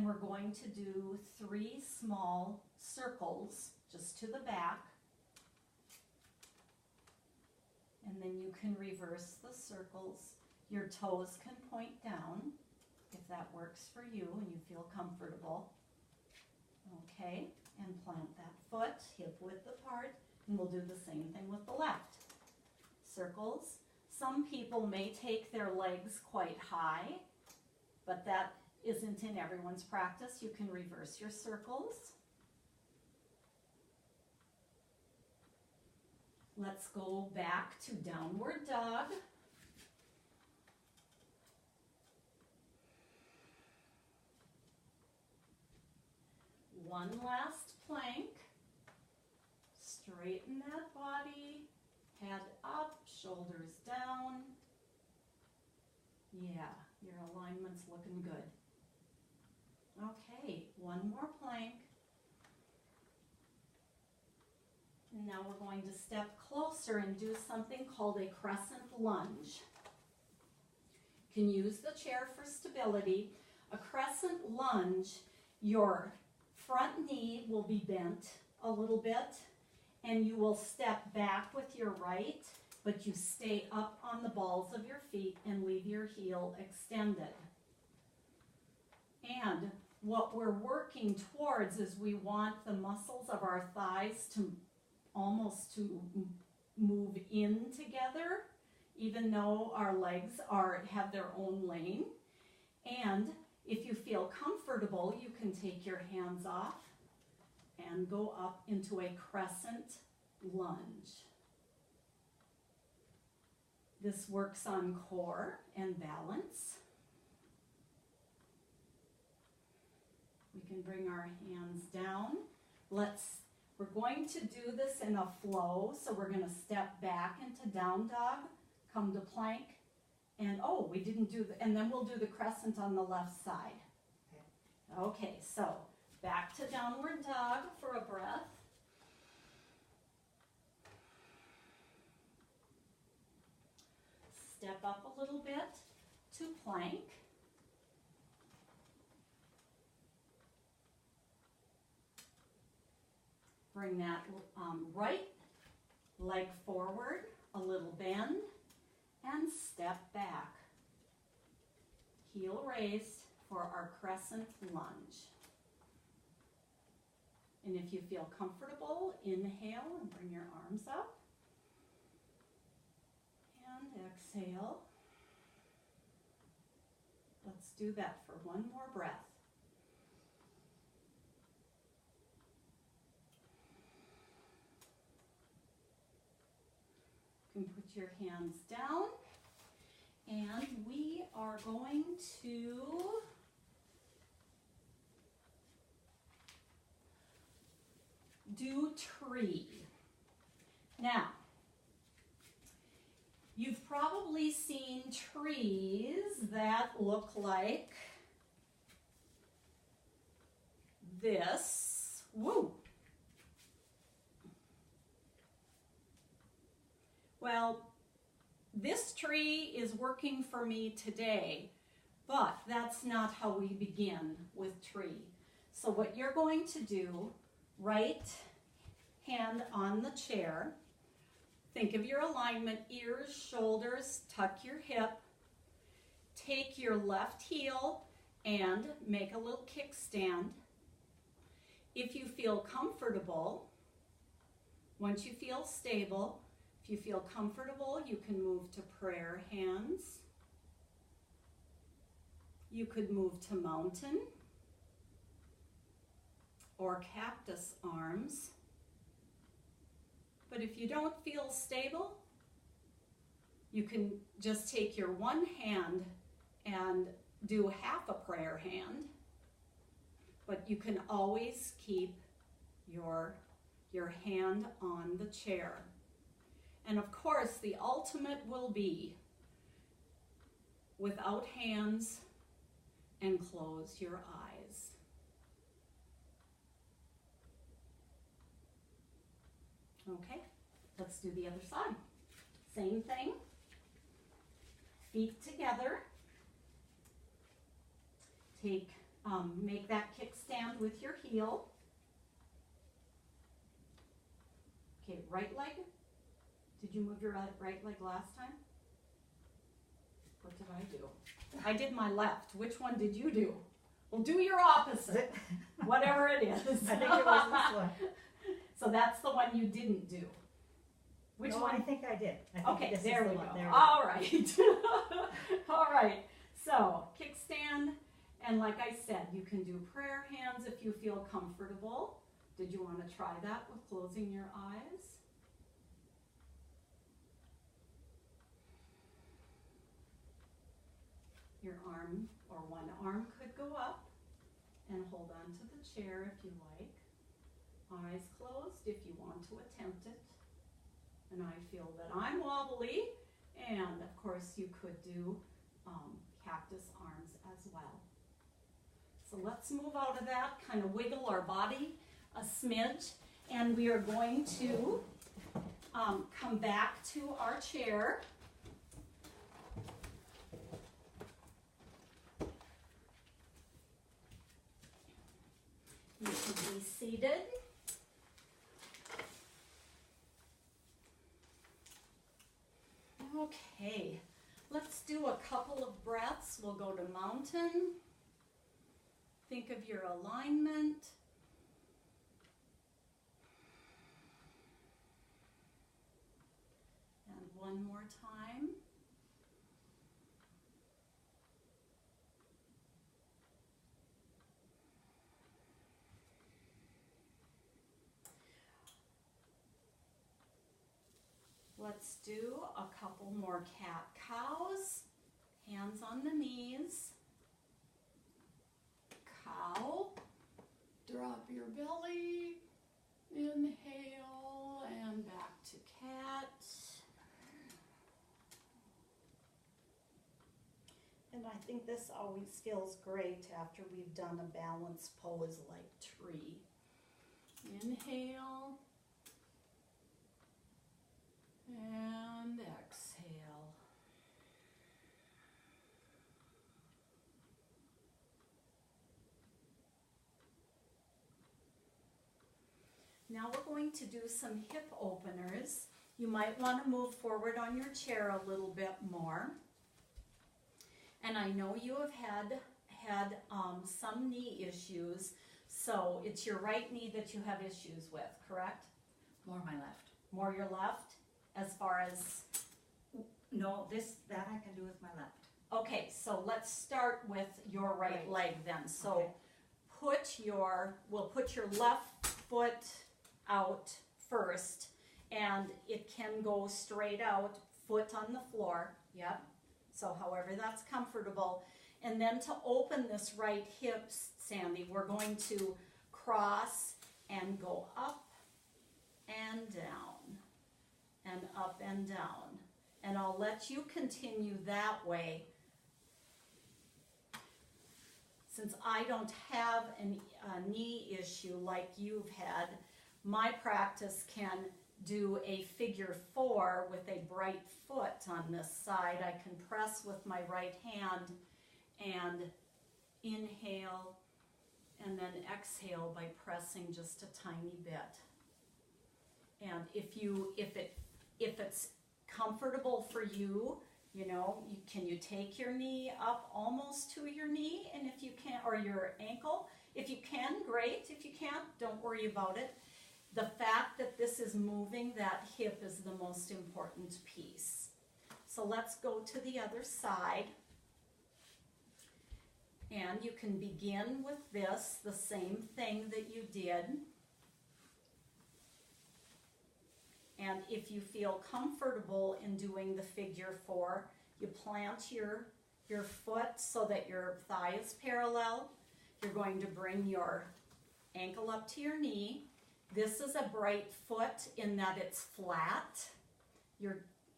and we're going to do 3 small circles just to the back. And then you can reverse the circles. Your toes can point down if that works for you and you feel comfortable. Okay, and plant that foot hip width apart, and we'll do the same thing with the left. Circles. Some people may take their legs quite high, but that isn't in everyone's practice. You can reverse your circles. Let's go back to downward dog. One last plank. Straighten that body, head up, shoulders down. Yeah, your alignment's looking good. Okay, one more plank. And now we're going to step closer and do something called a crescent lunge. You can use the chair for stability. A crescent lunge, your front knee will be bent a little bit, and you will step back with your right, but you stay up on the balls of your feet and leave your heel extended. And what we're working towards is we want the muscles of our thighs to almost to move in together, even though our legs have their own lane. And if you feel comfortable, you can take your hands off and go up into a crescent lunge. This works on core and balance. We can bring our hands down. We're going to do this in a flow, so we're going to step back into down dog, come to plank, and oh, we didn't do and then we'll do the crescent on the left side. Okay, so back to downward dog for a breath. Step up a little bit to plank. Bring that right leg forward, a little bend, and step back. Heel raised for our crescent lunge. And if you feel comfortable, inhale and bring your arms up. And exhale. Let's do that for one more breath. You can put your hands down, and we are going to do tree. Now, you've probably seen trees that look like this. Woo! Well, this tree is working for me today, but that's not how we begin with tree. So what you're going to do, right hand on the chair, think of your alignment, ears, shoulders, tuck your hip, take your left heel and make a little kickstand. If you feel comfortable, once you feel stable, if you feel comfortable, you can move to prayer hands. You could move to mountain or cactus arms. But if you don't feel stable, you can just take your one hand and do half a prayer hand. But you can always keep your hand on the chair. And of course, the ultimate will be without hands and close your eyes. Okay, let's do the other side. Same thing. Feet together. Take make that kickstand with your heel. Okay, right leg. Did you move your right leg last time? What did I do? I did my left. Which one did you do? Well, do your opposite, whatever it is. I think it was this one. So that's the one you didn't do. Which no, one? I think I did. I think Okay, this there is we the go. one. There All right. All right. So kickstand, and like I said, you can do prayer hands if you feel comfortable. Did you want to try that with closing your eyes? Your arm or one arm could go up and hold on to the chair if you like. Eyes closed if you want to attempt it. And I feel that I'm wobbly, and of course you could do cactus arms as well. So let's move out of that, kind of wiggle our body a smidge, and we are going to come back to our chair. You can be seated. Okay, let's do a couple of breaths. We'll go to mountain. Think of your alignment. And one more time. Let's do a couple more cat-cows. Hands on the knees. Cow. Drop your belly. Inhale and back to cat. And I think this always feels great after we've done a balanced pose like tree. Inhale. And exhale. Now we're going to do some hip openers. You might want to move forward on your chair a little bit more. And I know you have had some knee issues, so it's your right knee that you have issues with, correct? More my left. More your left, as far as... No, that I can do with my left. Okay, so let's start with your right leg then. So Okay. we'll put your left foot out first, and it can go straight out, foot on the floor, yep. So however that's comfortable. And then to open this right hip, Sandy, we're going to cross and go up and down, and up and down. And I'll let you continue that way. Since I don't have a knee issue like you've had, my practice can do a figure 4 with a bright foot on this side. I can press with my right hand and inhale and then exhale by pressing just a tiny bit. And if it's comfortable for you, you know, can you take your knee up almost to your knee, and if you can't, or your ankle, if you can, great. If you can't, don't worry about it. The fact that this is moving that hip is the most important piece. So let's go to the other side. And you can begin with this, the same thing that you did. And if you feel comfortable in doing the figure 4, you plant your foot so that your thigh is parallel. You're going to bring your ankle up to your knee. This is a bright foot in that it's flat.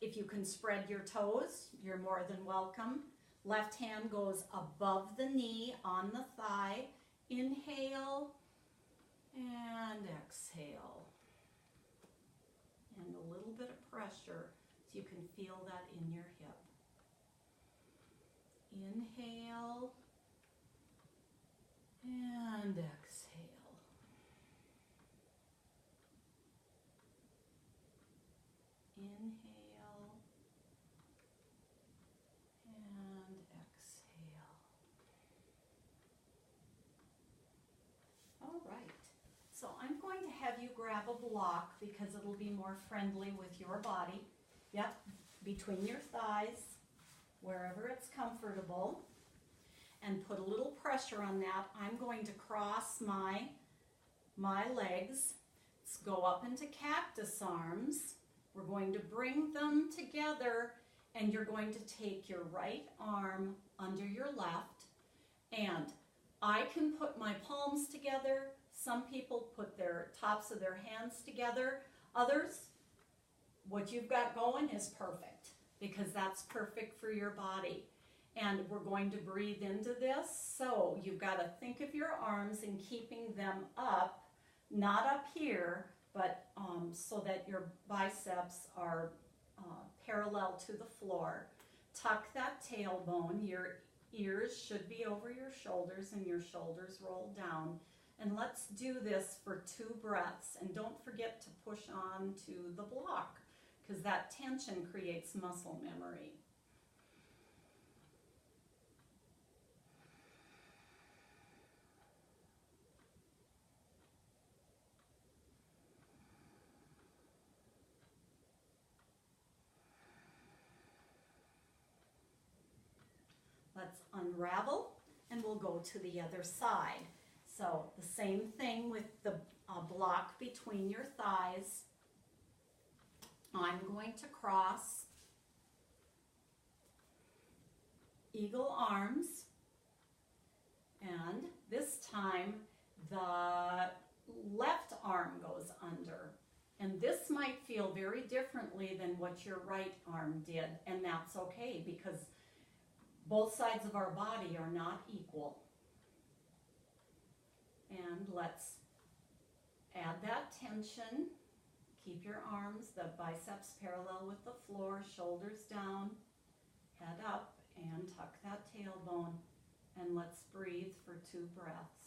If you can spread your toes, you're more than welcome. Left hand goes above the knee on the thigh. Inhale and exhale. And a little bit of pressure so you can feel that in your hip. Inhale have you grab a block because it'll be more friendly with your body. Yep, between your thighs, wherever it's comfortable. And put a little pressure on that. I'm going to cross my legs. Let's go up into cactus arms. We're going to bring them together, and you're going to take your right arm under your left, and I can put my palms together. Some people put their tops of their hands together. Others, what you've got going is perfect because that's perfect for your body. And we're going to breathe into this. So you've got to think of your arms and keeping them up, not up here, but so that your biceps are parallel to the floor. Tuck that tailbone. Your ears should be over your shoulders and your shoulders roll down. And let's do this for 2 breaths. And don't forget to push on to the block because that tension creates muscle memory. Let's unravel and we'll go to the other side. So the same thing with the block between your thighs. I'm going to cross eagle arms, and this time the left arm goes under. And this might feel very differently than what your right arm did, and that's okay because both sides of our body are not equal. And let's add that tension. Keep your arms, the biceps parallel with the floor, shoulders down, head up, and tuck that tailbone. And let's breathe for 2 breaths.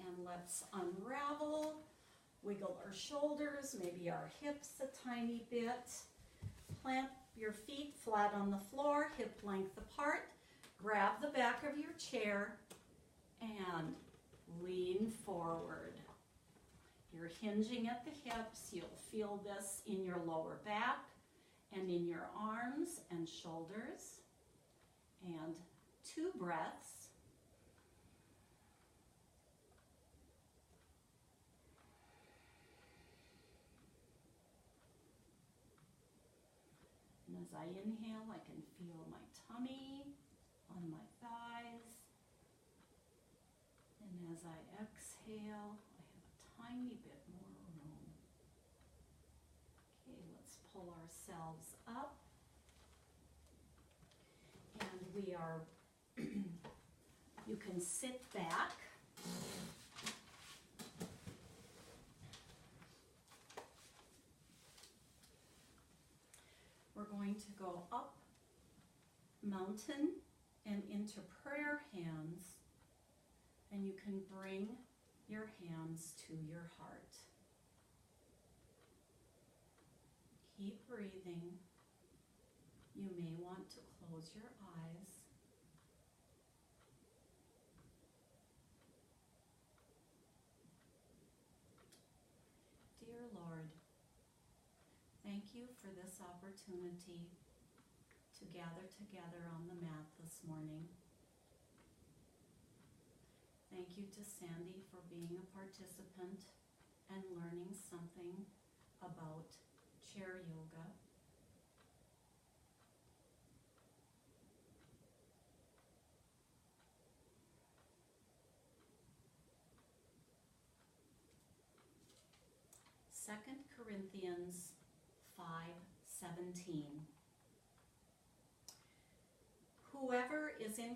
And let's unravel, wiggle our shoulders, maybe our hips a tiny bit. Plant your feet flat on the floor, hip length apart. Grab the back of your chair and lean forward. You're hinging at the hips. You'll feel this in your lower back and in your arms and shoulders. And 2 breaths. And as I inhale, I can feel my tummy on my thighs. And as I exhale, I have a tiny bit more room. Okay, let's pull ourselves up. And we are, you can sit back. We're going to go up mountain and into prayer hands, and you can bring your hands to your heart. Keep breathing. You may want to close your eyes. Dear Lord, thank you for this opportunity to gather together on the mat this morning. Thank you to Sandy for being a participant and learning something about chair yoga. Second Corinthians 5:17. Whoever is in